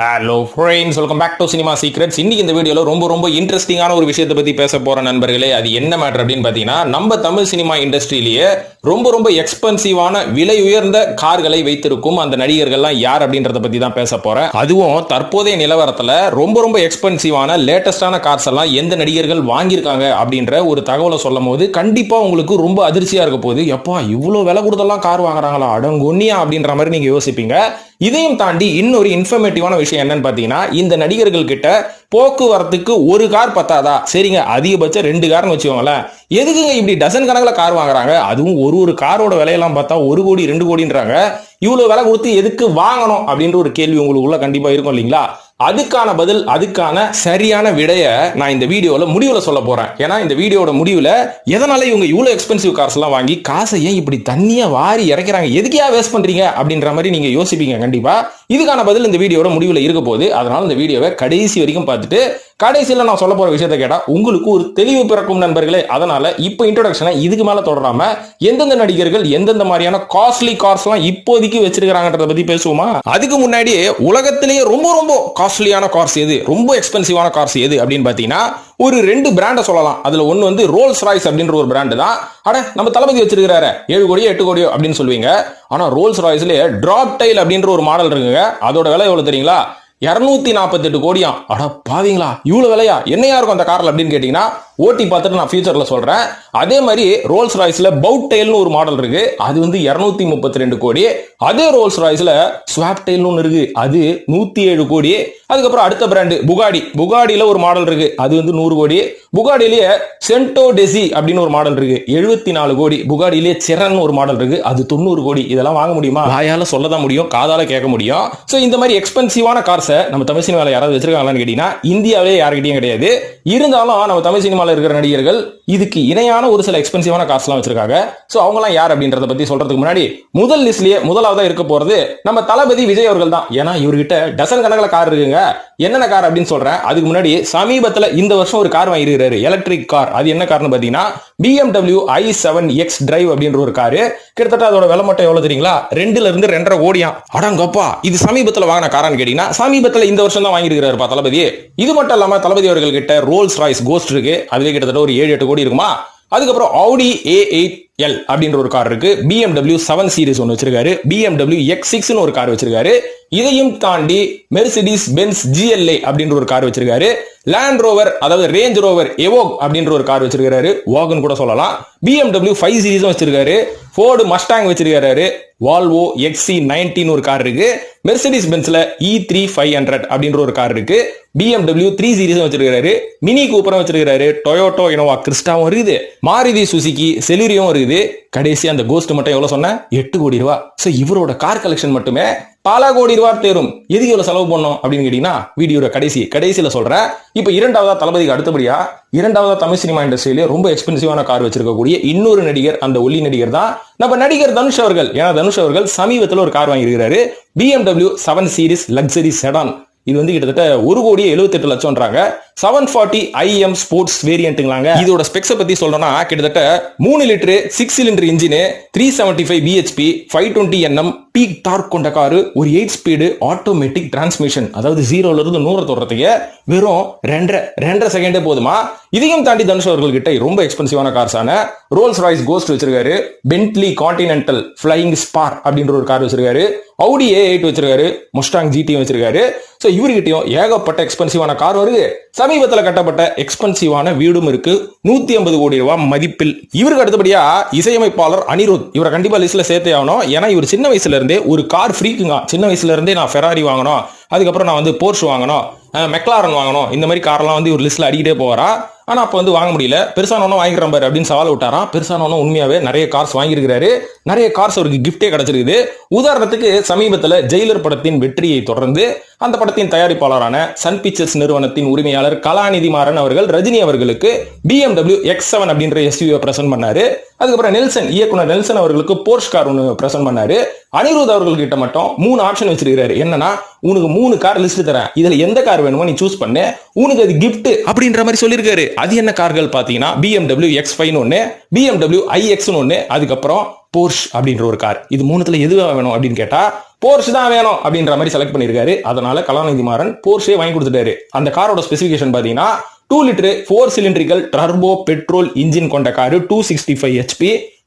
Hello friends, welcome back to cinema secrets. இன்னைக்கு இந்த வீடியோல ரொம்ப இன்ட்ரெஸ்டிங்கான ஒரு விஷயத்தை பத்தி பேச போற நண்பர்களே. அது என்ன மேட்டர் அப்படின்னு பாத்தீங்கன்னா, நம்ம தமிழ் சினிமா இண்டஸ்ட்ரியிலேயே ரொம்ப எக்ஸ்பென்சிவான விலை உயர்ந்த கார்களை வைத்திருக்கும் அந்த நடிகர்கள்லாம் யார் அப்படின்றத பத்தி தான் பேச போறேன். அதுவும் தற்போதைய நிலவரத்துல ரொம்ப எக்ஸ்பென்சிவான லேட்டஸ்டான கார்ஸ் எல்லாம் எந்த நடிகர்கள் வாங்கியிருக்காங்க அப்படின்ற ஒரு தகவலை சொல்லும் போது கண்டிப்பா உங்களுக்கு ரொம்ப அதிர்ச்சியா இருக்க போகுது. எப்பா இவ்வளவு விலை கொடுத்தெல்லாம் கார் வாங்குறாங்களா, அடங்கொன்னியா அப்படின்ற மாதிரி நீங்க யோசிப்பீங்க. இதையும் தாண்டி இன்னொரு இன்ஃபர்மேட்டிவான விஷயம் என்னன்னு பாத்தீங்கன்னா, இந்த நடிகர்கள் கிட்ட போக்குவரத்துக்கு ஒரு கார் பத்தாதா, சரிங்க அதிகபட்சம் 2 கார்னு வச்சுக்கோங்களேன், எதுக்குங்க இப்படி டசன் கணக்கில் கார் வாங்குறாங்க? அதுவும் ஒரு காரோட விலையெல்லாம் பார்த்தா 1 கோடி 2 கோடின்றாங்க. இவ்வளவு விலை கொடுத்து எதுக்கு வாங்கணும் அப்படின்ற ஒரு கேள்வி உங்களுக்குள்ள கண்டிப்பா இருக்கும் இல்லைங்களா? அதுக்கான பதில், அதுக்கான சரியான விடைய நான் இந்த வீடியோல முடிவுல சொல்ல போறேன். ஏன்னா இந்த வீடியோட முடிவுல எதனால இவங்க இவ்வளவு எக்ஸ்பென்சிவ் கார்ஸ் எல்லாம் வாங்கி காசை ஏன் இப்படி தண்ணியா வாரி இறக்கிறாங்க, எதுக்கியா வேஸ்ட் பண்றீங்க அப்படின்ற மாதிரி நீங்க யோசிப்பீங்க. கண்டிப்பா இதுக்கான பதில் இந்த வீடியோட முடிவுல இருக்க போகுது. அதனால இந்த வீடியோவை கடைசி வரைக்கும் பார்த்துட்டு கடைசியில் நான் சொல்ல போற விஷயத்தை கேட்டா உங்களுக்கு ஒரு தெளிவு பிறக்கும் நண்பர்களே. அதனால இப்ப இன்ட்ரோடக்ஷனை இதுக்கு மேல தொடராம எந்தெந்த நடிகர்கள் எந்தெந்த மாதிரியான காஸ்ட்லி கார்ஸ் எல்லாம் இப்போதைக்கு வச்சிருக்காங்கன்றத பத்தி பேசுவோமா? அதுக்கு முன்னாடி உலகத்திலேயே ரொம்ப காஸ்ட்லியான கார்ஸ் எது, ரொம்ப எக்ஸ்பென்சிவான கார்ஸ் எது அப்படின்னு பாத்தீங்கன்னா ஒரு 2 பிராண்டை சொல்லலாம். அதுல ஒன்னு வந்து ரோல்ஸ் ராய்ஸ் அப்படின்ற ஒரு பிராண்ட் தான். அட நம்ம தளபதி வச்சிருக்காரு 7 கோடியோ 8 கோடியோ அப்படின்னு சொல்லுவீங்க. ஆனா ரோல்ஸ் ராய்ஸ்ல டிராப் டைல் அப்படின்ற ஒரு மாடல் இருக்குங்க. அதோட விலை எவ்வளவு தெரியுங்களா? 248 கோடியாம். அட பாவீங்களா, இவ்வளவு விலையா? என்னையா இருக்கும் அந்த கார்ல அப்படின்னு கேட்டீங்கன்னா ஓட்டி பார்த்துட்டு நான் ஃபியூச்சர்ல சொல்றேன். அதே மாதிரி ரோல்ஸ் ராய்ஸ்ல பவுட் டைல்னு ஒரு மாடல் இருக்கு, அது வந்து 232 கோடி. அதே ரோல்ஸ் ராய்ஸ்ல ஸ்வாப் டைல்னு ஒன்று இருக்கு, அது 107 கோடி. அதுக்கப்புறம் அடுத்த பிராண்டு புகாடியில ஒரு மாடல் இருக்கு, அது வந்து 100 கோடி. புகாடிலேயே சென்டோ டெசி அப்படின்னு ஒரு மாடல் இருக்கு, 74 கோடி. புகாடிலேயே செரன் ஒரு மாடல் இருக்கு, அது 90 கோடி. இதெல்லாம் வாங்க முடியுமா? வாயால சொல்லதான் முடியும், காதால கேட்க முடியும். சோ இந்த மாதிரி எக்ஸ்பென்சிவான கார்ஸை நம்ம தமிழ் சினிமாவில் யாராவது வச்சிருக்காங்களான்னு கேட்டீங்கன்னா இந்தியாவிலே யாருக்கிட்டையும் கிடையாது. இருந்தாலும் நம்ம தமிழ் சினிமாவில் இருக்கிற நடிகர்கள் இதுக்கு இணையான ஒரு சில எக்ஸ்பென்சிவான கார்ஸ் எல்லாம் வச்சிருக்காங்க. சோ அவங்க எல்லாம் யார் அப்படின்றத பத்தி சொல்றதுக்கு முன்னாடி முதல் லிஸ்ட்லயே முதலாவதா இருக்க போறது நம்ம தளபதி விஜய் அவர்கள் தான். ஏன்னா இவர்கிட்ட டசன் கணக்கில் கார் இருக்குங்க. என்னென்ன கார் அப்படின்னு சொல்றேன். அதுக்கு முன்னாடி சமீபத்துல இந்த வருஷம் ஒரு கார் வாங்கியிருக்காரு, எலக்ட்ரிக் கார். அது என்ன கார்னு பாத்தீங்கன்னா BMW i7X டிரைவ் அப்படின்ற ஒரு காரு. கிட்டத்தட்ட அதோட விலை மட்டும் எவ்வளவு தெரியுங்களா? 2ல இருந்து 2.5 கோடியாம். அடங்கப்பா, இது சமீபத்துல வாங்கின காரான்னு கேட்டீங்கன்னா சமீபத்துல இந்த வருஷம் தான் வாங்கியிருக்காரு தளபதி. இது மட்டும் இல்லாம தளபதி அவர்கள் கிட்ட ரோல்ஸ் ராய்ஸ் கோஸ்ட் இருக்கு, அதுவே கிட்டத்தட்ட ஒரு 7-8 கோடி இருக்குமா. அதுக்கப்புறம் Audi A8L அப்படின்ற ஒரு கார் இருக்கு. BMW 7 சீரிஸ் ஒன்று வச்சிருக்காரு. BMW X6 ஒரு கார் வச்சிருக்காரு. இதையும் தாண்டி மெர்சிடிஸ் பென்ஸ் GLA அப்படின்ற ஒரு கார் வச்சிருக்காரு. லேண்ட் ரோவர், அதாவது ரேஞ்ச் ரோவர் எவோக் அப்படின்ற ஒரு கார் வச்சிருக்காரு, வாகன் கூட சொல்லலாம். BMW 5 சீரிஸும் வச்சிருக்காரு. ஃபோர்டு மஸ்டாங் வச்சிருக்காரு. வால்வோ XC90 ஒரு கார் இருக்கு. மெர்சிடிஸ் பென்ஸ்ல E3500 அப்படின்ற ஒரு கார் இருக்கு. BMW 3 சீரிஸும் வச்சிருக்காரு. மினி கூப்பரும் வச்சிருக்காரு. டொயோட்டோ இனோவா கிறிஸ்டாவும் இருக்குது. மாருதி சுசுகி செலூரியும் இருக்குது. கடைசி அந்த கோஸ்ட் மட்டும் எவ்வளவு சொன்ன? 8 கோடி ரூபாய். சோ இவரோட கார் கலெக்ஷன் மட்டுமே பல கோடி ரூபாய் தேரும். எதுக்கு இவ்வளவு செலவு பண்ணோம் அப்படின்னு கேட்டீங்கன்னா வீடியோட கடைசியில சொல்றேன். இப்ப இரண்டாவதா தளபதிக்கு அடுத்தபடியா இரண்டாவதா தமிழ் சினிமா இண்டஸ்ட்ரியிலே ரொம்ப எக்ஸ்பென்சிவான கார் வச்சிருக்கக்கூடிய இன்னொரு நடிகர், அந்த ஒல்லி நடிகர் தான் நம்ம நடிகர் தனுஷ் அவர்கள். ஏன்னா தனுஷ் அவர்கள் சமீபத்தில் ஒரு கார் வாங்கியிருக்கிறாரு, BMW 7 சீரிஸ் லக்ஸரி செடான். இது வந்து கிட்டத்தட்ட 1 கோடி 78 லட்சம்ன்றாங்க. 740 IM ஸ்போர்ட்ஸ் வேரியன்ட்ங்களாங்க. இதோட ஸ்பெக்ஸை பத்தி சொல்லணும்னா கிட்டத்தட்ட 3 litre 6 cylinder engine, 375 bhp, 520 Nm peak torque கொண்ட காரு, ஒரு 8 ஸ்பீடு ஆட்டோமேட்டிக் டிரான்ஸ்மிஷன். அதாவது 0ல இருந்து 100 தொடுறதுக்கு வெறும் 2.5 செகண்டே போதுமா. இதையும் தாண்டி தனுஷ் அவர்கள் கிட்ட ரொம்ப எக்ஸ்பென்சிவான கார்ஸான ரோல்ஸ் ராய்ஸ் கோஸ்ட் வச்சிருக்காரு, பென்ட்லி கான்டினென்டல் ஃபிளையிங் ஸ்பார் அப்படின்ற ஒரு கார் வச்சிருக்காரு, Audi A8 வச்சிருக்காரு, முஸ்டாங் GT வச்சிருக்காரு. சோ இவர்கிட்டயும் ஏகப்பட்ட எக்ஸ்பென்சிவான கார் வருது. சமீபத்தில் கட்டப்பட்ட எக்ஸ்பென்சிவான வீடும் இருக்கு, 150 கோடி ரூபாய் மதிப்பில். இவருக்கு அடுத்தபடியா இசையமைப்பாளர் அனிருத். இவரை கண்டிப்பா லிஸ்ட்ல சேர்த்தே ஆகணும். ஏன்னா இவர் சின்ன வயசுல இருந்தே ஒரு கார் ஃப்ரீக்குங்க. சின்ன வயசுல இருந்தே நான் ஃபெராரி வாங்கணும், அதுக்கப்புறம் நான் வந்து போர்ஷ் வாங்கணும், மெக்லாரன் வாங்கணும், இந்த மாதிரி கார்லாம் வந்து ஒரு லிஸ்ட்ல அடிக்கிட்டே போவாரா. ஆனா அப்ப வந்து வாங்க முடியல. பெருசானவனும் வாங்கிக்கிறேன் பாரு அப்படின்னு சவால் விட்டாராம். பெருசானவனும் உண்மையாவே நிறைய கார்ஸ் வாங்கியிருக்கிறாரு. நிறைய கார்ஸ் அவருக்கு கிஃப்டே கிடைச்சிருக்குது. உதாரணத்துக்கு சமீபத்தில் ஜெயிலர் படத்தின் வெற்றியை தொடர்ந்து அந்த படத்தின் தயாரிப்பாளரான சன் பிக்சர்ஸ் நிறுவனத்தின் உரிமையாளர் கலாநிதி மாறன் அவர்கள் ரஜினி அவர்களுக்கு BMW X7 அப்படின்ற SUV பிரசன்ட் பண்ணாரு. அதுக்கப்புறம் இயக்குனர் நெல்சன் அவர்களுக்கு போர்ஷ் கார் ஒன்று பிரசன்ட் பண்ணாரு. அனிருத் அவர்கள் கிட்ட மட்டும் 3 ஆப்ஷன் வச்சிருக்காரு. என்னன்னா, உனக்கு 3 கார் லிஸ்ட் தரேன், இதுல எந்த கார் வேணுமோ நீ சூஸ் பண்ணு, உனக்கு அது கிஃப்ட் அப்படின்ற மாதிரி சொல்லியிருக்காரு. அது என்ன கார்கள் பாத்தீங்கன்னா BMW X5 ஒன்னு, BMW iX ஒன்னு, அதுக்கப்புறம் போர்ஷ் அப்படின்ற ஒரு கார். இது மூணுத்துல எது வேணும் அப்படின்னு கேட்டா போர்ஷ் தான் வேணும் அப்படின்ற மாதிரி செலக்ட் பண்ணிருக்காரு. அதனால கலாநிதி மாறன் போர்ஷே வாங்கி கொடுத்துட்டாரு. அந்த காரோட ஸ்பெசிபிகேஷன் பாத்தீங்கன்னா 2 litre 4 cylindrical turbo petrol engine கொண்ட காரு, 265 HP,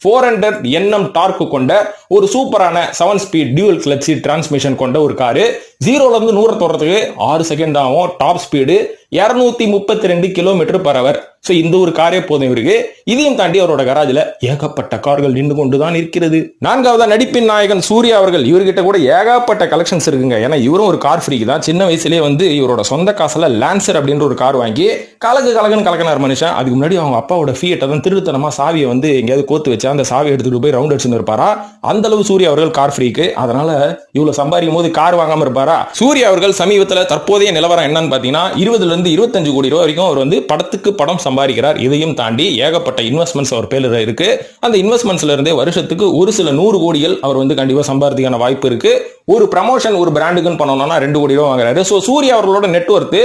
400 Nm டார்க் கொண்ட ஒரு சூப்பரான 7 ஸ்பீட் டியூவல் கிளட்ச் டிரான்ஸ்மிஷன் கொண்ட ஒரு காரு. 0ல இருந்து 100 தொடறதுக்கு 6 செகண்ட் ஆகும். Top speed 232 km/h. சோ இந்த ஒரு காரே போதும் இவருக்கு. இதையும் தாண்டி அவரோட கராஜ்ல ஏகப்பட்ட கார்கள் நின்று கொண்டுதான் இருக்கிறது. நான்காவதா நடிப்பின் நாயகன் சூர்யா அவர்கள். இவர்கிட்ட கூட ஏகப்பட்ட கலெக்ஷன்ஸ் இருக்குங்க. ஏன்னா இவரும் ஒரு கார் ஃப்ரீக் தான். சின்ன வயசுலேயே வந்து இவரோட சொந்த காசுல லான்சர் அப்படின்ற ஒரு கார் வாங்கி கலக்குன்னு கலக்கினார் மனுஷன். அதுக்கு முன்னாடி அவங்க அப்பாவோட ஃபியட்டை தான் திருத்தனமா சாவியை வந்து எங்கேயாவது கோத்து வச்சு அந்த சாவியை எடுத்துட்டு போய் ரவுண்ட் அடிச்சுன்னு இருப்பாரா. அந்த அளவு சூர்யா அவர்கள் கார் ஃப்ரீக்கு. அதனால இவ்வளவு சம்பாதிக்கும் போது கார் வாங்காம இருப்பாரா. சூர்யா அவர்கள் சமீபத்தில் தற்போதைய நிலவரம் என்னன்னு பாத்தீங்கன்னா 20 இருந்து 25 கோடி ரூபாய் வரைக்கும் அவர் வந்து படத்துக்கு படம் சம்பாதிக்கிறார். இதையும் தாண்டி ஏகப்பட்ட இன்வெஸ்ட்மெண்ட்ஸ் அவர் பேர்ல இருக்கு. அந்த இன்வெஸ்ட்மெண்ட்ஸ்ல இருந்தே வருஷத்துக்கு ஒரு சில 100 கோடிகள் அவர் வந்து கண்டிப்பா சம்பாதிக்கான வாய்ப்பு இருக்கு. ஒரு ப்ரமோஷன் ஒரு பிராண்டுக்குன்னு பண்ணணும்னா 2 கோடி ரூபாய் வாங்குறாரு. சோ சூர்யா அவர்களோட நெட்வொர்த்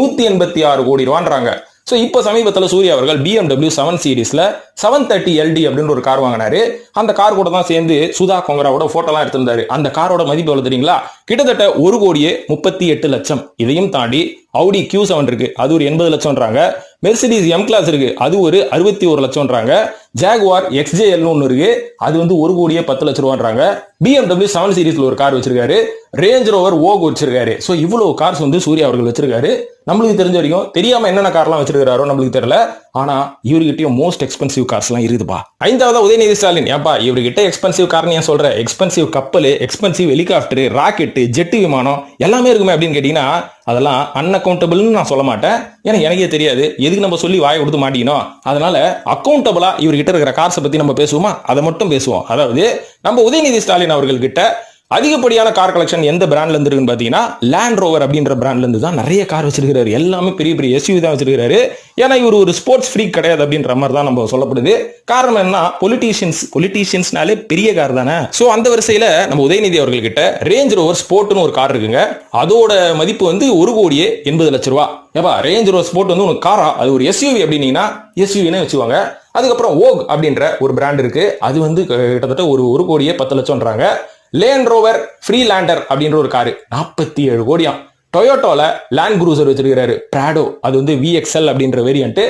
186 கோடி ரூபான்றாங்க. சோ இப்ப சமீபத்தில் சூர்யா அவர்கள் BMW 7 சீரிஸ்ல 730 LD அப்படின்னு ஒரு கார் வாங்கினாரு. அந்த கார் கூட தான் சேர்ந்து சுதா கொங்கராவோட போட்டோலாம் எடுத்திருந்தாரு. அந்த காரோட மதிப்பு எவ்வளவு தெரியுங்களா? கிட்டத்தட்ட 1,38,00,000. இதையும் தாண்டி Audi Q7 இருக்கு, அது ஒரு 80 லட்சம்ன்றாங்க. மெர்சிடிஸ் M கிளாஸ் இருக்கு, அது ஒரு 61 லட்சம்ன்றாங்க. ஜாகுவார் XJL ஒன்னு இருக்கு, அது வந்து 1,10,00,000 ரூபான்றாங்க. BMW 7 சீரிஸ்ல ஒரு கார் வச்சிருக்காரு. ரேஞ்ச் ரோவர் ஓக் வச்சிருக்காரு. சோ இவ்வளவு கார்ஸ் வந்து சூர்யா அவர்கள் வச்சிருக்காரு. நம்மளுக்கு தெரிஞ்ச வரைக்கும் தெரியாம என்னென்ன கார்லாம் வச்சிருக்காரோ நம்மளுக்கு தெரியல. ஆனா இவர்கிட்டயும் மோஸ்ட் எக்ஸ்பென்சிவ் கார்ஸ் எல்லாம் இருக்குதுப்பா. ஐந்தாவது உதயநிதி ஸ்டாலின். ஏப்பா இவர்கிட்ட எக்ஸ்பென்சிவ் கார்னு ஏன் சொல்ற? எக்ஸ்பென்சிவ் கப்பல், எக்ஸ்பென்சிவ் ஹெலிகாப்டர், ராக்கெட், ஜெட் விமானம் எல்லாமே இருக்குமே அப்படின்னு கேட்டீங்கன்னா அதெல்லாம் அன்அக்கௌண்டபிள்னு நான் சொல்ல மாட்டேன். ஏன்னா எனக்கே தெரியாது எதுக்கு நம்ம சொல்லி வாயை கொடுத்து மாட்டிக்கணும். அதனால அக்கௌண்டபிளா இவர்கிட்ட இருக்கிற கார்ஸை பத்தி நம்ம பேசுவோமா? அதை மட்டும் பேசுவோம். அதாவது நம்ம உதயநிதி ஸ்டாலின் அவர்கள் கிட்ட அதிகப்படியான கார் கலெக்ஷன் எந்த பிராண்ட்ல இருந்து இருக்குன்னு பாத்தீங்கன்னா லேண்ட் ரோவர் அப்படின்ற பிராண்ட்ல இருந்து தான் நிறைய கார் வச்சிருக்காரு. எல்லாமே பெரிய பெரிய SUV தான் வச்சிருக்காரு. ஏன்னா இவர் ஒரு ஸ்போர்ட்ஸ் ஃப்ரீக் கிடையாது அப்படின்ற மாதிரி தான் நம்ம சொல்லப்படுது. காரணம் என்ன? பொலிட்டீஷியன்ஸ்னாலே பெரிய கார் தானே. சோ அந்த வரிசையில நம்ம உதயநிதி அவர்கள் கிட்ட ரேஞ்ச் ரோவர் ஸ்போர்ட்னு ஒரு கார் இருக்குங்க. அதோட மதிப்பு வந்து 1,80,00,000 ரூபாய். ஏப்பா ரேஞ்ச் ரோவர் ஸ்போர்ட் வந்து ஒரு காரா? அது ஒரு SUV அப்படின்னீங்கன்னா SUV வச்சுவாங்க. அதுக்கப்புறம் ஓக் அப்படின்ற ஒரு பிராண்ட் இருக்கு, அது வந்து கிட்டத்தட்ட ஒரு 1,10,00,000ன்றாங்க. லேண்ட் ரோவர் ஃப்ரீலாண்டர் அப்படின்ற ஒரு காரு 47 கோடியாம். டொயோட்டோல லேண்ட் குரூசர் வச்சிருக்காரு பிராடோ, அது வந்து VXL அப்படின்ற வேரியன்ட்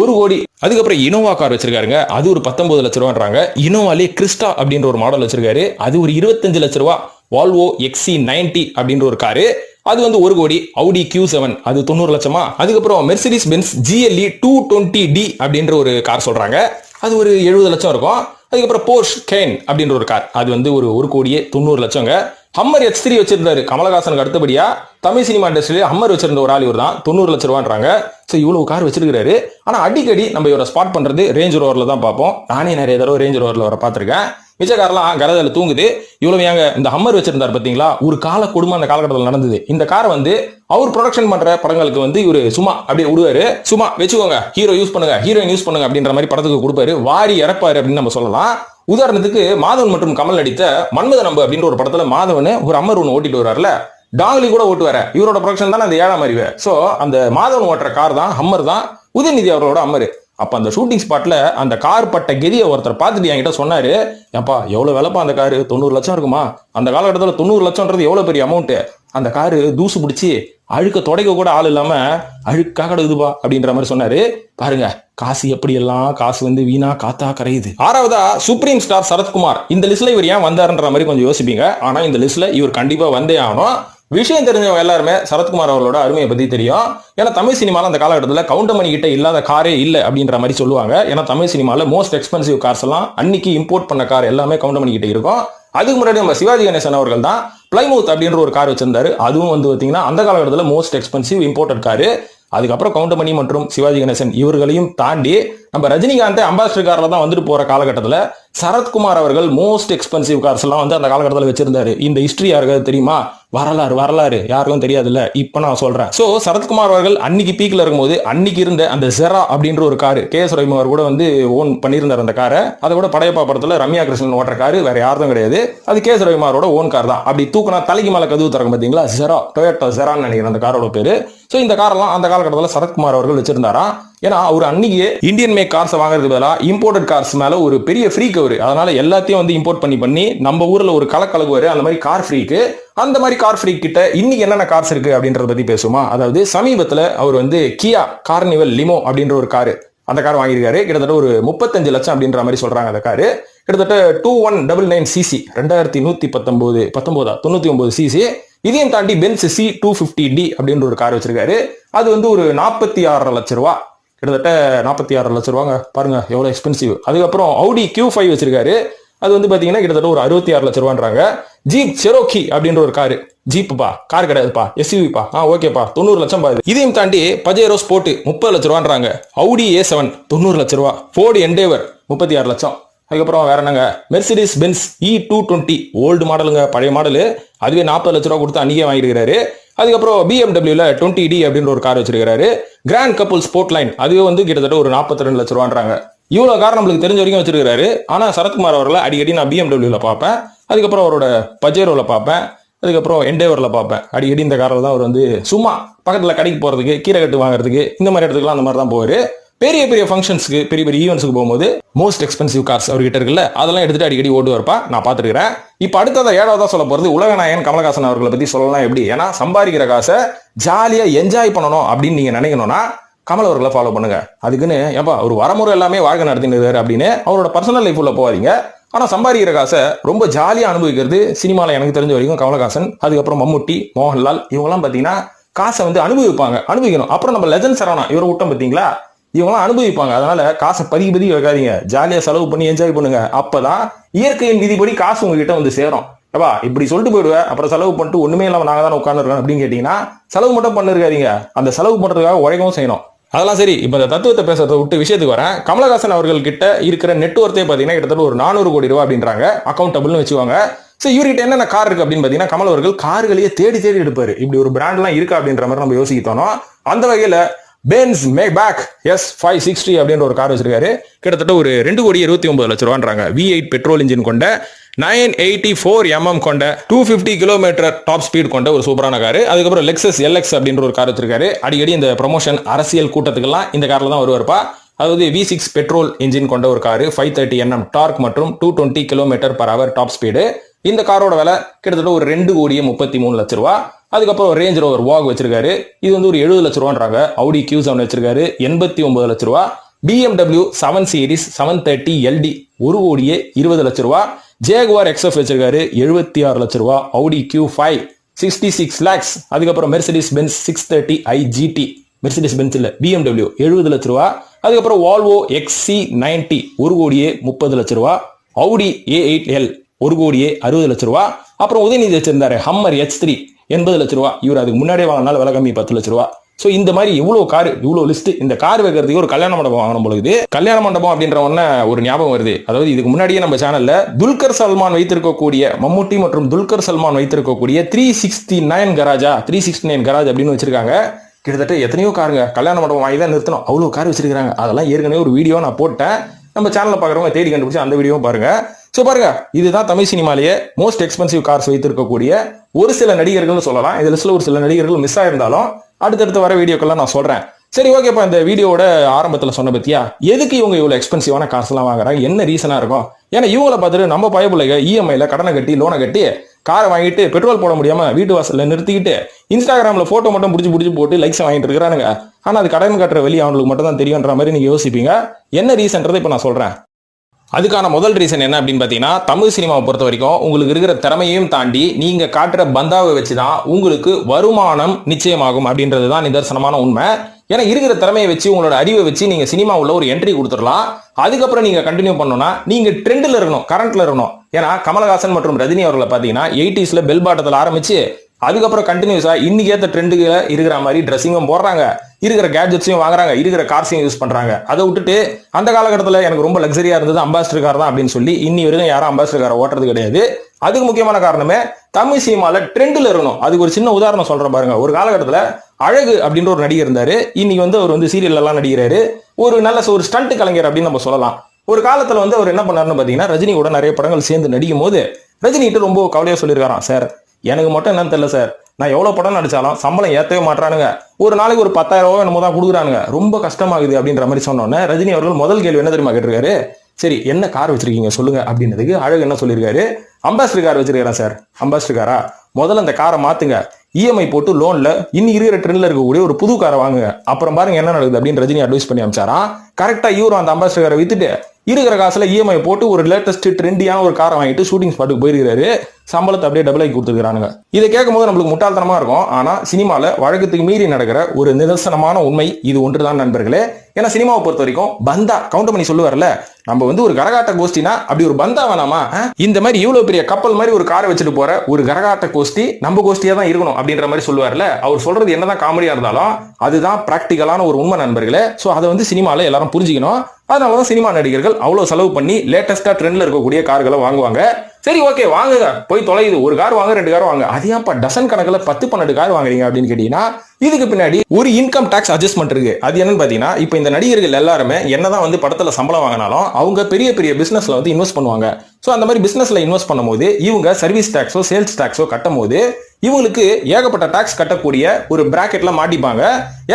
1 கோடி. அதுக்கப்புறம் இனோவா கார் வச்சிருக்காருங்க, அது ஒரு 19 லட்ச ரூபான்றாங்க. இனோவாலே கிறிஸ்டா அப்படின்ற ஒரு மாடல் வச்சிருக்காரு, அது ஒரு 25 லட்ச ரூபா. வால்வோ XC90 அப்படின்ற ஒரு காரு, அது வந்து 1 கோடி. Audi Q7 அது 90 லட்சமா. அதுக்கப்புறம் மெர்சிடிஸ் பென்ஸ் GLE 220D அப்படின்ற ஒரு கார் சொல்றாங்க, அது ஒரு 70 லட்சம் இருக்கும். அதுக்கப்புறம் போர்ஷ் கேன் அப்படின்ற ஒரு கார், அது வந்து ஒரு 1,90,00,000ங்க. ஹம்மர் H3 வச்சிருந்தாரு கமலஹாசனுக்கு அடுத்தபடியா தமிழ் சினிமா இண்டஸ்ட்ரியில ஹம்மர் வச்சிருந்த ஒரு ஆள் இவர் தான். 90 லட்ச ரூபான்றாங்க. சோ இவ்வளவு கார் வச்சிருக்காரு. ஆனா அடிக்கடி நம்ம இவரை ஸ்பாட் பண்றது ரேஞ்ச் ரோவர்ல தான் பார்ப்போம். நானே நிறைய தடவை ரேஞ்ச் ரோவர்ல வர பார்த்திருக்கேன். மிச்ச காரெல்லாம் கரதில தூங்குது. இவ்வளவு ஏங்க இந்த ஹம்மர் வச்சிருந்தார் பாத்தீங்களா? ஒரு கால கொடுமை அந்த காலகட்டத்தில் நடந்தது. இந்த காரை வந்து அவர் ப்ரொடக்ஷன் பண்ற படங்களுக்கு வந்து இவரு சும்மா அப்படியே விடுவாரு. சும்மா வச்சுக்கோங்க, ஹீரோ யூஸ் பண்ணுங்க, ஹீரோயின் யூஸ் பண்ணுங்க அப்படின்ற மாதிரி படத்துக்கு கொடுப்பாரு. வாரி இறப்பாரு அப்படின்னு நம்ம சொல்லலாம். உதாரணத்துக்கு மாதவன் மற்றும் கமல் நடித்த மன்மத நம்பு அப்படின்ற ஒரு படத்துல மாதவன் ஒரு ஹம்மர் ஒன்று ஓட்டிட்டு வர்றாருல, டாங்லி கூட ஓட்டுவாரு. இவரோட ப்ரொடக்ஷன் தானே அந்த 7ஆம் அறிவு. சோ அந்த மாதவன் ஓட்டுற கார் தான் ஹம்மர் தான் உதயநிதி அவரோட ஹம்மர். அப்ப அந்த ஷூட்டிங் ஸ்பாட்ல அந்த கார் பட்ட கெதியை ஒருத்தர் பார்த்துட்டு என்கிட்ட சொன்னாரு, ஏப்பா எவ்வளவு விலைப்பா அந்த காரு? 90 லட்சம் இருக்குமா? அந்த காலகட்டத்தில் 90 லட்சம்ன்றது எவ்வளவு பெரிய அமௌண்ட். அந்த காரு தூசு பிடிச்சி அழுக்க தொடைக்க கூட ஆள் இல்லாம அழுக்காக கிடக்குதுப்பா அப்படின்ற மாதிரி சொன்னாரு. பாருங்க காசு எப்படி எல்லாம் காசு வந்து வீணா காத்தா கரையுது. ஆறாவதா சுப்ரீம் ஸ்டார் சரத்குமார். இந்த லிஸ்ட்ல இவர் ஏன் வந்தாருன்ற மாதிரி கொஞ்சம் யோசிப்பீங்க. ஆனா இந்த லிஸ்ட்ல இவர் கண்டிப்பா வந்தே ஆகணும். விஷயம் தெரிஞ்சவங்க எல்லாருமே சரத்குமார் அவர்களோட அருமையை பத்தி தெரியும். ஏன்னா தமிழ் சினிமால அந்த காலகட்டத்தில் கவுண்டமணி கிட்ட இல்லாத காரே இல்லை அப்படின்ற மாதிரி சொல்லுவாங்க. ஏன்னா தமிழ் சினிமால மோஸ்ட் எக்ஸ்பென்சிவ் கார்ஸ் எல்லாம் அன்னைக்கு இம்போர்ட் பண்ண கார் எல்லாமே கவுண்டமணி கிட்ட இருக்கும். அதுக்கு முன்னாடி நம்ம சிவாஜி கணேசன் அவர்கள் தான் பிளைமவுத் அப்படின்ற ஒரு கார் வச்சிருந்தாரு. அதுவும் வந்து பாத்தீங்கன்னா அந்த காலகட்டத்தில் மோஸ்ட் எக்ஸ்பென்சிவ் இம்போர்ட்டட் காரு. அதுக்கப்புறம் கவுண்டமணி மற்றும் சிவாஜி கணேசன் இவர்களையும் தாண்டி நம்ம ரஜினிகாந்த் அம்பாசிடர் கார்ல தான் வந்துட்டு போற காலகட்டத்தில் சரத்குமார் அவர்கள் மோஸ்ட் எக்ஸ்பென்சிவ் கார்ஸ் எல்லாம் வந்து அந்த காலகட்டத்தில் வச்சிருந்தாரு. இந்த ஹிஸ்டரி யாருக்காவது தெரியுமா? வரலாறு யாருக்கும் தெரியாதுல்ல, இப்ப நான் சொல்றேன். சோ சரத்குமார் அவர்கள் அன்னைக்கு பீக்ல இருக்கும்போது அன்னைக்கு இருந்த அந்த ஜெரா அப்படின்ற ஒரு காரு KS ரவிமார் கூட வந்து ஓன் பண்ணியிருந்தார் அந்த காரை. அதை கூட படையப்பா படத்துல ரம்யா கிருஷ்ணன் ஓட்டுற காரு வேற யாரும் கிடையாது, அது KS ரவிமாரோட ஓன் கார் தான். அப்படி தூக்கினா தலைக்கு மேல கதவு திறக்கும் பாத்தீங்களா, ஜெரா, டொயோட்டோ ஜெரான்னு நினைக்கிறேன் அந்த காரோட பேரு. சோ இந்த காரெல்லாம் அந்த காலகட்டத்தில் சரத்குமார் அவர்கள் வச்சிருந்தாராம். ஏன்னா அவர் அன்னைக்கு இந்தியன் மேக் கார்ஸ் வாங்குறதுக்கு பதிலாக இம்போர்ட்டட் கார்ஸ் மேல ஒரு பெரிய ஃப்ரீக் அவரு. அதனால எல்லாத்தையும் வந்து இம்போர்ட் பண்ணி நம்ம ஊர்ல ஒரு கலக்கலகுவாரு. அந்த மாதிரி கார் ஃப்ரீக்கு, அந்த மாதிரி கார் ஃப்ரீக் கிட்ட இன்னைக்கு என்னென்ன கார்ஸ் இருக்கு அப்படின்றத பத்தி பேசுமா. அதாவது சமீபத்துல அவர் வந்து கியா கார்னிவல் லிமோ அப்படின்ற ஒரு காரு, அந்த கார் வாங்கியிருக்காரு. கிட்டத்தட்ட ஒரு 35 லட்சம் அப்படின்ற மாதிரி சொல்றாங்க. அந்த காரு கிட்டத்தட்ட 2199 சிசி, 2199 சிசி. இதையும் தாண்டி பென்ஸ் C250D அப்படின்ற ஒரு கார் வச்சிருக்காரு. அது வந்து ஒரு 46 லட்சம் ரூபா, கிட்டத்தட்ட 46 லட்சம் ரூபாங்க. பாருங்க எவ்வளவு எக்ஸ்பென்சிவ். அதுக்கப்புறம் Audi Q5 வச்சிருக்காரு. அது வந்து பாத்தீங்கன்னா கிட்டத்தட்ட ஒரு 66 லட்சம் ரூபான்றாங்க. ஜீப் செரோக்கி அப்படின்ற ஒரு காரு, ஜீப்புப்பா, கார் கிடையாதுப்பா, எஸ்யூவிப்பா, ஓகேப்பா, 90 லட்சம் பாது. இதையும் தாண்டி பஜேரோ ஸ்போர்ட் 30 லட்சம் ரூபான்றாங்க. Audi A7 90 லட்சம் ரூபா, Ford Endeavour 36 லட்சம். அதுக்கப்புறம் வேற என்னங்க, மெர்சிடிஸ் பென்ஸ் E220 ஓல்டு மாடலுங்க, பழைய மாடலு, அதுவே 40 லட்ச ரூபா கொடுத்து அன்னைக்கே வாங்கிருக்காரு. அதுக்கப்புறம் BMW 20D அப்படின்ற ஒரு கார் வச்சிருக்காரு. கிராண்ட் கப்புள் ஸ்போர்ட் லைன், அதுவே வந்து கிட்டத்தட்ட ஒரு 42 லட்ச ரூபான்றாங்க. இவ்வளவு கார் நம்மளுக்கு தெரிஞ்ச வரைக்கும் வச்சிருக்காரு. ஆனா சரத்குமார் அவர்களை அடிக்கடி நான் BMW பார்ப்பேன், அதுக்கப்புறம் அவரோட பஜேரோல பார்ப்பேன், அதுக்கப்புறம் எண்டேவர்ல பார்ப்பேன். அடிக்கடி இந்த காரில் தான் அவர் வந்து சும்மா பக்கத்துல கடைக்கு போறதுக்கு, கீரை கட்டு வாங்குறதுக்கு, இந்த மாதிரி இடத்துக்குலாம் அந்த மாதிரி தான் போவாரு. பெரிய பெரிய ஃபங்க்ஷன்ஸ்க்கு, பெரிய பெரிய ஈவெண்ட்ஸ்க்கு போகும்போது மோஸ்ட் எக்ஸ்பென்சிவ் கார்ஸ் அவர்கிட்ட இருக்குல்ல, அதெல்லாம் எடுத்துட்டு அடிக்கடி ஓட்டுவார்ப்பா, நான் பார்த்துருக்கிறேன். இப்போ அடுத்ததா 7வதா சொல்ல போறது உலகநாயகன் கமலஹாசன் அவர்களை பத்தி சொல்லலாம். எப்படி, ஏன்னா சம்பாதிக்கிற காசை ஜாலியா என்ஜாய் பண்ணணும் அப்படின்னு நீங்க நினைக்கணும்னா கமல் அவர்களை ஃபாலோ பண்ணுங்க. அதுக்குன்னு ஏப்பா ஒரு வரமுறை எல்லாமே வாழ்க்கை நடத்தினாரு அப்படின்னு அவரோட பர்சனல் லைஃப் உள்ள போவாதீங்க. ஆனா சம்பாதிக்கிற காசை ரொம்ப ஜாலியா அனுபவிக்கிறது சினிமால எனக்கு தெரிஞ்ச வரைக்கும் கமலஹாசன், அதுக்கப்புறம் மம்முட்டி, மோகன்லால், இவங்கெல்லாம் பாத்தீங்கன்னா காசை வந்து அனுபவிக்கணும். அப்புறம் நம்ம லெஜண்ட் சரவணா இவரை விட்டோம் பாத்தீங்களா, இவங்கெல்லாம் அனுபவிப்பாங்க. அதனால காசை பதி வைக்காதீங்க, ஜாலியா செலவு பண்ணி என்ஜாய் பண்ணுங்க. அப்பதான் இயற்கையின் விதிப்படி காசு உங்ககிட்ட வந்து சேரும். ஏப்பா இப்படி சொல்லிட்டு போயிடுவேன், அப்புறம் செலவு பண்ணிட்டு ஒண்ணுமே இல்லாம நாங்க தானே உட்காந்துருக்கோம் அப்படின்னு கேட்டீங்கன்னா செலவு மட்டும் பண்ணிருக்காதீங்க, அந்த செலவு பண்றதுக்காக உழைக்கவும் செய்யணும். அதெல்லாம் சரி, இப்ப இந்த தத்துவத்தை பேசுறதை விட்டு விஷயத்துக்கு வரேன். கமலஹாசன் அவர்கள் கிட்ட இருக்கிற நெட்வொர்த்தே பாத்தீங்கன்னா கிட்டத்தட்ட ஒரு 400 கோடி ரூபாய் அப்படின்றாங்க, அக்கௌண்டபிள்னு வச்சுவாங்க. சரி, இவர்கிட்ட என்னென்ன கார் இருக்கு அப்படின்னு பாத்தீங்கன்னா கமல் அவர்கள் கார்களையே தேடி எடுப்பாரு. இப்படி ஒரு பிராண்ட் எல்லாம் இருக்கா அப்படின்ற மாதிரி நம்ம யோசிக்கணும். அந்த வகையில பென்ஸ் மேக்பேக் S560 அப்படின்ற ஒரு கார் வச்சிருக்காரு. கிட்டத்தட்ட ஒரு 2,29 லட்சம் ரூபான்றாங்க. V8 பெட்ரோல் இன்ஜின் கொண்ட 984 mm கொண்ட 250 கிலோமீட்டர் டாப் ஸ்பீட் கொண்ட ஒரு சூப்பரான காரு. அதுக்கப்புறம் லெக்ஸஸ் LX அப்படின்ற ஒரு கார் வச்சிருக்காரு. அடிக்கடி இந்த ப்ரமோஷன் அரசியல் கூட்டத்துக்கெல்லாம் இந்த கார்ல தான் வருவார்ப்பா. அதாவது V6 பெட்ரோல் இன்ஜின் கொண்ட ஒரு காரு, 530 Nm டார்க் மற்றும் 220 km/h டாப் ஸ்பீடு. இந்த காரோட விலை கிட்டத்தட்ட ஒரு 2,33 லட்சம் ரூபா. அதுக்கப்புறம் ரேஞ்ச் ரோவர் வாக் வச்சிருக்காரு. இது வந்து ஒரு 70 லட்சம் ரூபான்றாங்க. Audi Q7 வச்சிருக்காரு, 89 லட்சம் ரூபா. BMW 7 சீரிஸ் 730 LD 1,20 லட்சம் ரூபா. ஜேகுவார் XF வச்சிருக்காரு, 76 லட்சம் ரூபா. Audi Q5 66 lakhs. அதுக்கப்புறம் Mercedes Benz 630 iGT, Mercedes Benz இல்ல BMW 70 லட்சம் ரூபா. அதுக்கப்புறம் வால்வோ XC90 1,30 லட்சம் ரூபா. Audi A8L 1,60 லட்சம் ரூபா. அப்புறம் உதயநிதி வச்சிருந்தாரு ஹம்மர் H3 80 லட்சம் ரூபா. இவர் அதுக்கு முன்னாடியே வாங்கினால விலை கம்மி 10 லட்சம் ரூபா. சோ இந்த மாதிரி இவ்வளவு கார், இவ்வளவு லிஸ்ட். இந்த கார் வைக்கிறதுக்கு ஒரு கல்யாண மண்டபம் வாங்கணும் போல இது. கல்யாண மண்டபம் அப்படின்ற ஒண்ணு ஒரு ஞாபகம் வருது. அதாவது இதுக்கு முன்னாடியே நம்ம சேனல்ல துல்கர் சல்மான் வைத்திருக்கக்கூடிய, மம்முட்டி மற்றும் துல்கர் சல்மான் வைத்திருக்கக்கூடிய 369 கராஜ் அப்படின்னு வச்சிருக்காங்க. கிட்டத்தட்ட எத்தனையோ காருங்க, கல்யாண மண்டபம் வாங்கி தான் நிறுத்தணும், அவ்வளவு கார் வச்சிருக்காங்க. அதெல்லாம் ஏற்கனவே ஒரு வீடியோ நான் போட்டேன், நம்ம சேனல்ல பாக்குறவங்க தேடி கண்டுபிடிச்சு அந்த வீடியோவும் பாருங்க. சோ பாருங்க, இதுதான் தமிழ் சினிமாலேயே மோஸ்ட் எக்ஸ்பென்சிவ் கார்ஸ் வைத்திருக்கக்கூடிய ஒரு சில நடிகர்கள் சொல்லலாம். இந்த லிஸ்ட்ல ஒரு சில நடிகர்கள் மிஸ் ஆயிருந்தாலும் அடுத்தடுத்து வர வீடியோக்கெல்லாம் நான் சொல்றேன். சரி, ஓகேப்பா. இந்த வீடியோட ஆரம்பத்துல சொன்ன பத்தியா, எதுக்கு இவங்க இவ்வளவு எக்ஸ்பென்சிவான கார்ஸ் எல்லாம் வாங்குறாங்க, என்ன ரீசனா இருக்கும்? ஏன்னா இவங்களை பார்த்துட்டு நம்ம பயப்பிள்ளைங்க இஎம்ஐல கடனை கட்டி, லோனை கட்டி காரை வாங்கிட்டு பெட்ரோல் போட முடியாம வீட்டு வாசல்ல நிறுத்திக்கிட்டு இன்ஸ்டாகிராம்ல போட்டோ மட்டும் புடிச்சு போட்டு லைக்ஸ் வாங்கிட்டு இருக்கிறானுங்க. ஆனா அது கடன் கட்டுற வெளியே அவங்களுக்கு மட்டும் தான் தெரியும்ன்ற மாதிரி நீங்க யோசிப்பீங்க. என்ன ரீசன்றதை இப்ப நான் சொல்றேன். அதுக்கான முதல் ரீசன் என்ன அப்படின்னு பாத்தீங்கன்னா, தமிழ் சினிமாவை பொறுத்த வரைக்கும் உங்களுக்கு இருக்கிற திறமையையும் தாண்டி நீங்க காட்டுற பந்தாவை வச்சுதான் உங்களுக்கு வருமானம் நிச்சயமாகும் அப்படின்றது தான் நிதர்சனமான உண்மை. ஏன்னா இருக்கிற திறமையை வச்சு, உங்களோட அறிவை வச்சு நீங்க சினிமா உள்ள ஒரு என்ட்ரி கொடுத்துடலாம். அதுக்கப்புறம் நீங்க கண்டினியூ பண்ணணும்னா நீங்க ட்ரெண்ட்ல இருக்கணும், கரண்ட்ல இருக்கணும். ஏன்னா கமலஹாசன் மற்றும் ரஜினி அவர்களை பாத்தீங்கன்னா 80s பெல் பாட்டத்தில் ஆரம்பிச்சு அதுக்கப்புறம் கண்டினியூஸா இன்னைக்கு ஏற்ற ட்ரெண்டுக்கு இருக்கிற மாதிரி ட்ரெஸ்ஸிங்கும் போடுறாங்க, இருக்கிற கேட்ஜெட்ஸையும் வாங்குறாங்க, இருக்கிற கார்ஸையும் யூஸ் பண்றாங்க. அதை விட்டுட்டு அந்த காலகட்டத்தில் எனக்கு ரொம்ப லக்ஸரியா இருந்தது அம்பாசிடர் கார் தான் அப்படின்னு சொல்லி இன்னி வரைக்கும் யாரும் அம்பாசிடர் காரை ஓட்டுறது கிடையாது. அதுக்கு முக்கியமான காரணமே தமிழ் சினிமால ட்ரெண்ட்ல இருக்கணும். அதுக்கு ஒரு சின்ன உதாரணம் சொல்றேன் பாருங்க. ஒரு காலகட்டத்தில் அழகு அப்படின்ற ஒரு நடிகர் இருந்தாரு. இன்னைக்கு வந்து அவர் வந்து சீரியல் எல்லாம் நடிக்கிறாரு. ஒரு நல்ல ஒரு ஸ்டண்ட் கலைஞர் அப்படின்னு நம்ம சொல்லலாம். ஒரு காலத்துல வந்து அவர் என்ன பண்ணாருன்னு பாத்தீங்கன்னா, ரஜினி கூட நிறைய படங்கள் சேர்ந்து நடிக்கும் போது ரஜினிகிட்ட ரொம்ப கவலையா சொல்லியிருக்காராம், சார் எனக்கு மட்டும் என்னன்னு தெரியல சார், நான் எவ்வளவு படம் நடிச்சாலும் சம்பளம் ஏத்தவே மாட்டானுங்க, ஒரு நாளைக்கு ஒரு 10,000 ரூபாய் என்னமோ தான் கொடுக்குறானுங்க, ரொம்ப கஷ்டமாகுது அப்படின்ற மாதிரி சொன்னோன்னே ரஜினி அவர்கள் முதல் கேள்வி என்ன தெரியுமா கேட்டிருக்காரு? சரி என்ன கார் வச்சிருக்கீங்க சொல்லுங்க அப்படின்றதுக்கு அழகு என்ன சொல்லியிருக்காரு? அம்பாசிடர் கார் வச்சிருக்காரா சார். அம்பாசிடர் காரா? முதல்ல அந்த காரை மாத்துங்க, இஎம்ஐ போட்டு லோன்ல இன்னி இருக்கிற ட்ரெண்ட்ல இருக்கக்கூடிய ஒரு புது காரை வாங்குங்க, அப்புறம் பாருங்க என்ன நடக்குது அப்படின்னு ரஜினி அட்வைஸ் பண்ணி அமைச்சாராம். கரெக்டா இவரும் அந்த அம்பாசிடர் காரை வித்துட்டு இருக்கிற காசுல இஎம்ஐ போட்டு ஒரு லேட்டஸ்ட் ட்ரெண்டியான ஒரு காரை வாங்கிட்டு ஷூட்டிங் ஸ்பாட்டுக்கு போயிருக்காரு. சம்பளத்தை அப்படியே டபுள் ஆகி கொடுத்துருக்கானுங்க. இதை கேட்கும் போது நம்மளுக்கு முட்டாள்தனமா இருக்கும். ஆனா சினிமால வழக்கத்துக்கு மீறி நடக்கிற ஒரு நிதர்சனமான உண்மை இது ஒன்றுதான் நண்பர்களே. ஏன்னா சினிமாவை பொறுத்த வரைக்கும் பந்தா கவுண்ட் பண்ணி சொல்லுவார்ல, நம்ம ஒரு கரகாட்ட கோஷ்டினா அப்படி ஒரு பந்தா வேணாமா? இந்த மாதிரி இவ்வளவு பெரிய கப்பல் மாதிரி ஒரு காரை வச்சுட்டு போற ஒரு கரகாட்ட கோஷ்டி நம்ம கோஷ்டியா தான் இருக்கணும் அப்படின்ற மாதிரி சொல்லுவார்ல. அவர் சொல்றது என்னதான் காமெடியா இருந்தாலும் அதுதான் பிராக்டிகலான ஒரு உண்மை நண்பர்களே. சோ அதை சினிமால எல்லாரும் புரிஞ்சுக்கணும். அதனாலதான் சினிமா நடிகர்கள் அவ்வளவு செலவு பண்ணி லேட்டஸ்டா ட்ரெண்ட்ல இருக்கக்கூடிய கார்களை வாங்குவாங்க. சரி ஓகே வாங்குங்க, போய் தொலையுது, ஒரு கார் வாங்க 2 கார் வாங்க, அது ஏன்ப்பா டசன் கணக்கில் 10-12 கார் வாங்குறீங்க அப்படின்னு கேட்டீங்கன்னா இதுக்கு பின்னாடி ஒரு இன்கம் டாக்ஸ் அட்ஜஸ்ட்மெண்ட் இருக்கு. அது என்னன்னு பாத்தீங்கன்னா இப்போ இந்த நடிகர்கள் எல்லாருமே என்னதான் படத்துல சம்பளம் வாங்கினாலும் அவங்க பெரிய பெரிய பிசினஸ்ல இன்வெஸ்ட் பண்ணுவாங்க. சோ அந்த மாதிரி பிசினஸ்ல இன்வெஸ்ட் பண்ணும்போது இவங்க சர்வீஸ் டாக்ஸோ சேல்ஸ் டாக்ஸோ கட்டும் போது இவங்களுக்கு ஏகப்பட்ட டாக்ஸ் கட்டக்கூடிய ஒரு பிராக்கெட்ல மாட்டிப்பாங்க.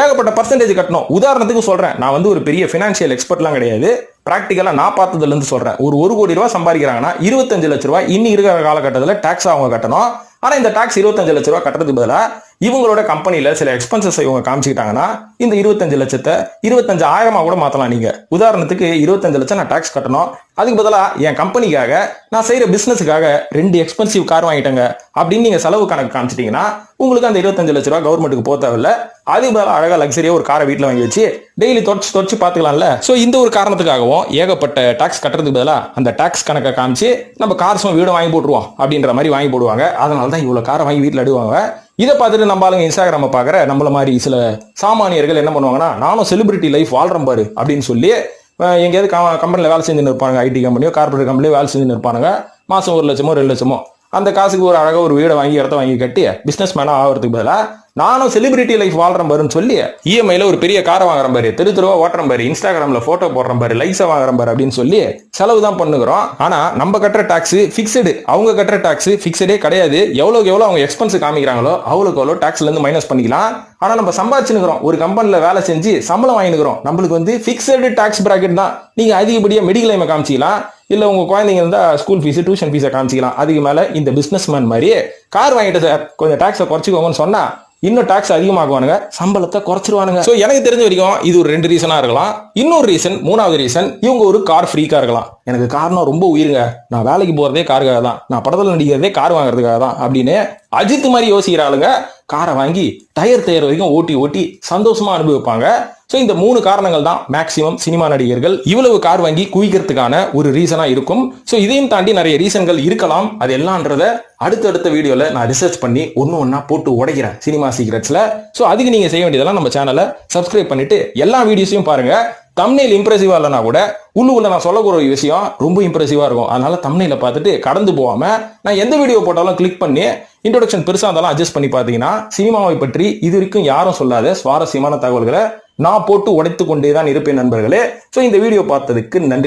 ஏகப்பட்ட பர்சன்டேஜ் கட்டணும். உதாரணத்துக்கு சொல்றேன், நான் ஒரு பெரிய பினான்சியல் எக்ஸ்பர்ட்லாம் கிடையாது, பிராக்டிகலா நான் பார்த்ததுல இருந்து சொல்றேன். ஒரு 1 கோடி ரூபாய் சம்பாதிக்கிறாங்கன்னா 25 லட்ச ரூபாய் இன்னி இருக்கிற காலகட்டத்தில் டாக்ஸ் அவங்க கட்டணும். ஆனா இந்த டாக்ஸ் 25 லட்ச ரூபாய் கட்டுறதுக்கு பதிலா இவங்களோட கம்பெனில சில எக்ஸ்பென்சஸ் இவங்க காமிச்சிட்டாங்கன்னா இந்த 25 லட்சத்தை 25,000 கூட மாத்தலாம். நீங்க உதாரணத்துக்கு 25 லட்சம் நான் டாக்ஸ் கட்டணும், அதுக்கு பதிலா என் கம்பெனிக்காக நான் செய்யற பிசினஸுக்காக 2 எக்ஸ்பென்சிவ் கார் வாங்கிட்டேங்க அப்படின்னு நீங்க செலவு கணக்கு காமிச்சிட்டீங்கன்னா உங்களுக்கு அந்த 25 லட்ச ரூபாய் கவர்மெண்ட்டுக்கு போக தேவையில்ல. அதுக்கு பதிலாக அழகா லக்ஸரியா ஒரு காரை வீட்டில் வாங்கி வச்சு டெய்லி தொடச்சு பார்த்துக்கலாம்ல. ஸோ இந்த ஒரு காரணத்துக்காகவும் ஏகப்பட்ட டாக்ஸ் கட்டுறதுக்கு பதிலாக அந்த டாக்ஸ் கணக்கை காமிச்சு நம்ம கார்ஸும் வீடும் வாங்கி போட்டுருவோம் அப்படின்ற மாதிரி வாங்கி போடுவாங்க. அதனால தான் இவ்வளோ காரை வாங்கி வீட்டில் அடுவாங்க. இதை பார்த்துட்டு நம்ம ஆளுங்க இன்ஸ்டாகிராம பார்க்குற நம்மள மாதிரி சில சாமானியர்கள் என்ன பண்ணுவாங்கன்னா, நானும் செலிபிரிட்டி லைஃப் வாழ்றேன் பாரு அப்படின்னு சொல்லி எங்கேயாவது கம்பெனியில் வேலை செஞ்சுன்னு இருப்பாங்க, ஐடி கம்பெனியோ கார்பரேட் கம்பெனியோ வேலை செஞ்சுன்னு இருப்பாங்க. மாதம் 1 லட்சமோ 2 லட்சமோ அந்த காசுக்கு ஒரு அழகாக ஒரு வீடை வாங்கி இடத்த வாங்கி கட்டி பிசினஸ் மேனா ஆகிறதுக்கு பதிலாக நானும் செலிபிரிட்டி லைஃப் வாழ்றேன் பாருன்னு சொல்லி இஎம்ஐல ஒரு பெரிய காரை வாங்குறேன் பாரு, தெருவா ஓட்டுறேன் பாரு, இன்ஸ்டாகிராம்ல போட்டோ போடுறேன் பாரு, லைக்ஸை வாங்குறேன் பாரு அப்படின்னு சொல்லி செலவு தான் பண்ணுகிறோம். ஆனா நம்ம கட்டுற டாக்ஸ் பிக்சடு, அவங்க கட்டுற டாக்ஸ் பிக்சடே கிடையாது. எவ்வளவுக்கு எவ்வளவு அவங்க எக்ஸ்பென்ஸ் காமிக்கிறாங்களோ அவ்வளோக்கு எவ்வளோ டாக்ஸ்ல இருந்து மைனஸ் பண்ணிக்கலாம். ஆனா நம்ம சம்பாதிச்சுக்கிறோம், ஒரு கம்பெனில வேலை செஞ்சு சம்பளம் வாங்கிக்கிறோம், நம்மளுக்கு பிக்சடு டாக்ஸ் பிராக்கெட் தான். நீங்க அதிகப்படியா மெடிக்கல் லைமை காமிச்சிக்கலாம், இல்ல உங்க குழந்தைங்க இருந்தா ஸ்கூல் ஃபீஸ் டியூஷன் ஃபீஸை காமிச்சிக்கலாம். அதுக்கு மேல இந்த பிசினஸ் மேன் மாதிரி கார் வாங்கிட்டு சார் கொஞ்சம் டாக்ஸை குறைச்சிக்கோங்கன்னு சொன்னா இன்னும் டாக்ஸ் அதிகமாக்குவானுங்க, சம்பளத்தை குறைச்சிருவானுங்க. சோ எனக்கு தெரிஞ்ச வரைக்கும் இது ஒரு 2 ரீசனா இருக்கலாம். இன்னொரு ரீசன், 3வது ரீசன், இவங்க ஒரு கார் ஃப்ரீக்கா இருக்கலாம். எனக்கு கார்னா ரொம்ப உயிருங்க, நான் வேலைக்கு போறதே காருக்காக தான், நான் படத்துல நடிக்கிறதே கார் வாங்குறதுக்காக தான் அப்படின்னு அஜித் மாதிரி யோசிக்கிற ஆளுங்க காரை வாங்கி டயர் தேர் வரைக்கும் ஓட்டி சந்தோஷமா அனுபவிப்பாங்க. சோ இந்த 3 காரணங்கள் தான் மேக்சிமம் சினிமா நடிகர்கள் இவ்வளவு கார் வாங்கி குவிக்கிறதுக்கான ஒரு ரீசனா இருக்கும். சோ இதையும் தாண்டி நிறைய ரீசன்கள் இருக்கலாம். அது எல்லாம்ன்றத அடுத்தடுத்த வீடியோல நான் ரிசர்ச் பண்ணி ஒன்னா போட்டு உடைக்கிறேன் சினிமா சீக்ரெட்ஸ்ல. சோ அதுக்கு நீங்க செய்ய வேண்டியதெல்லாம் நம்ம சேனலை சப்ஸ்கிரைப் பண்ணிட்டு எல்லா வீடியோஸையும் பாருங்க. தம்ப்நெயில் இம்ப்ரெசிவா இல்லைனா கூட உள்ளுக்குள்ள நான் சொல்லக்கூடிய விஷயம் ரொம்ப இம்ப்ரெசிவா இருக்கும். அதனால தம்ப்நெயில பார்த்துட்டு கடந்து போகாம நான் எந்த வீடியோ போட்டாலும் கிளிக் பண்ணி இன்ட்ரோடக்ஷன் பெருசா இருந்தாலும் அட்ஜஸ்ட் பண்ணி பார்த்தீங்கன்னா சினிமாவை பற்றி இது வரைக்கும் யாரும் சொல்லாத சுவாரஸ்யமான தகவல்களை நான் போட்டு உடைத்து கொண்டே தான் இருப்பேன் நண்பர்களே. சோ இந்த வீடியோ பார்த்ததுக்கு நன்றி.